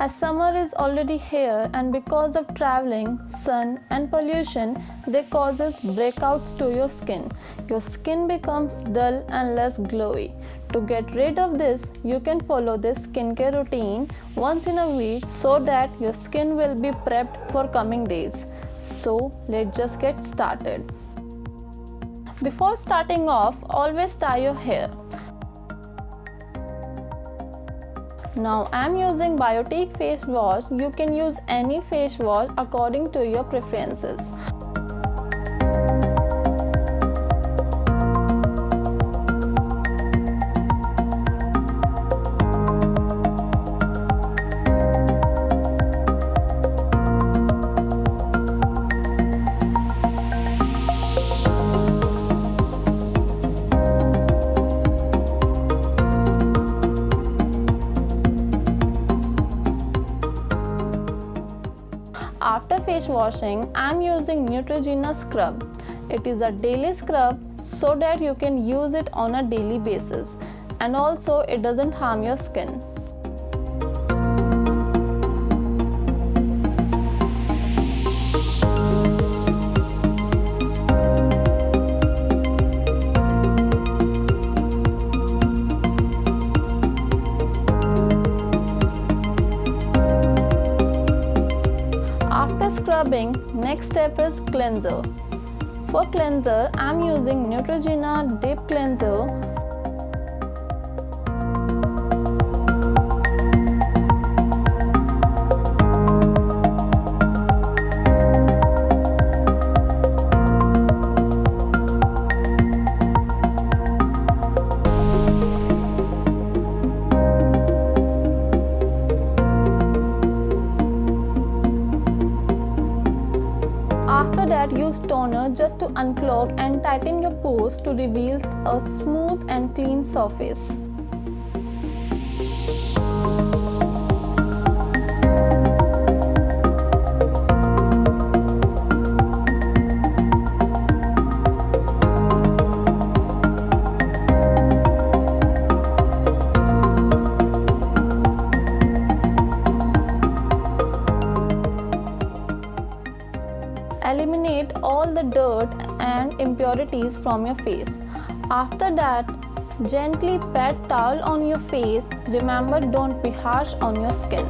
As summer is already here and because of traveling, sun and pollution, they causes breakouts to your skin. Your skin becomes dull and less glowy. To get rid of this, you can follow this skincare routine once in a week so that your skin will be prepped for coming days. So let's just get started. Before starting off, always tie your hair. Now I am using Biotique face wash. You can use any face wash according to your preferences. After face washing, I am using Neutrogena scrub. It is a daily scrub so that you can use it on a daily basis, and also it doesn't harm your skin. After scrubbing, next step is cleanser. For cleanser, I am using Neutrogena Deep Cleanser. After that, use toner just to unclog and tighten your pores to reveal a smooth and clean surface. Eliminate all the dirt and impurities from your face. After that, gently pat towel on your face. Remember, don't be harsh on your skin.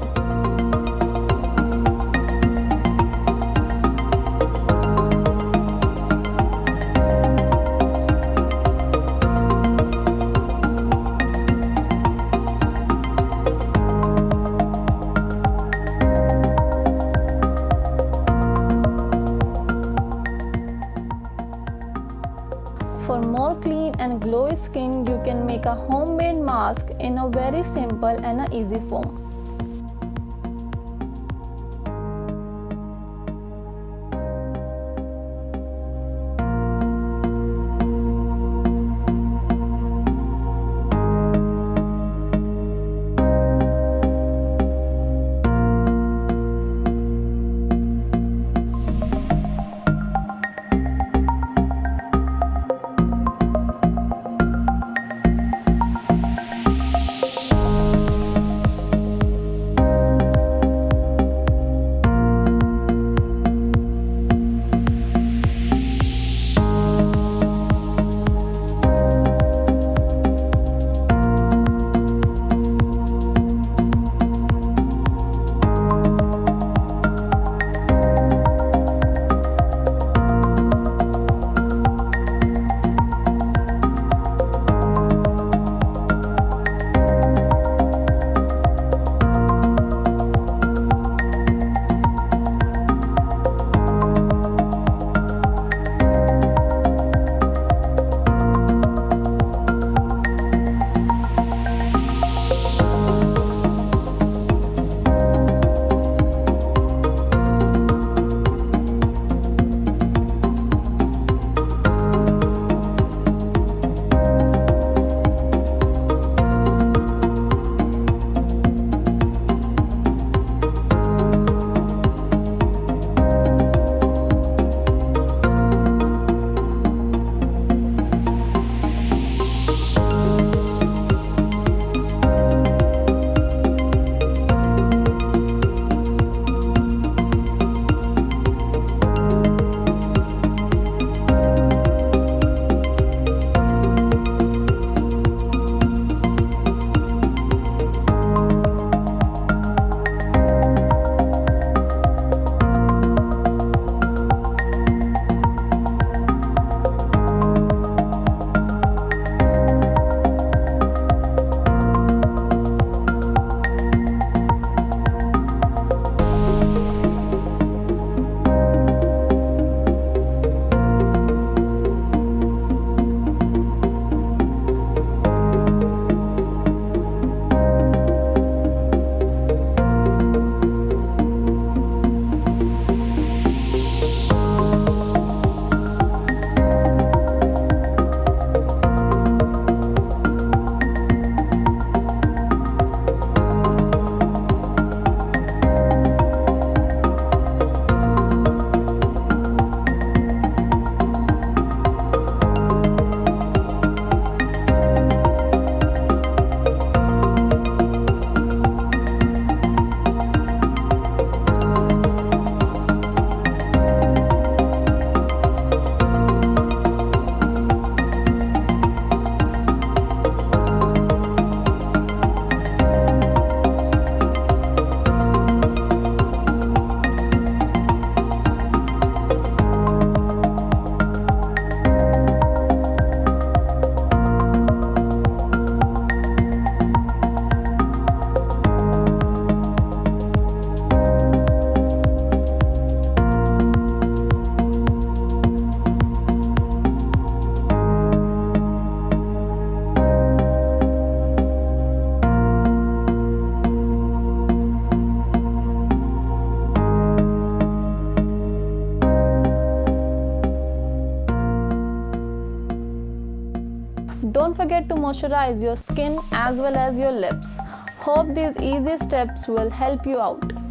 For more clean and glowy skin, you can make a homemade mask in a very simple and a easy form. Don't forget to moisturize your skin as well as your lips. Hope these easy steps will help you out.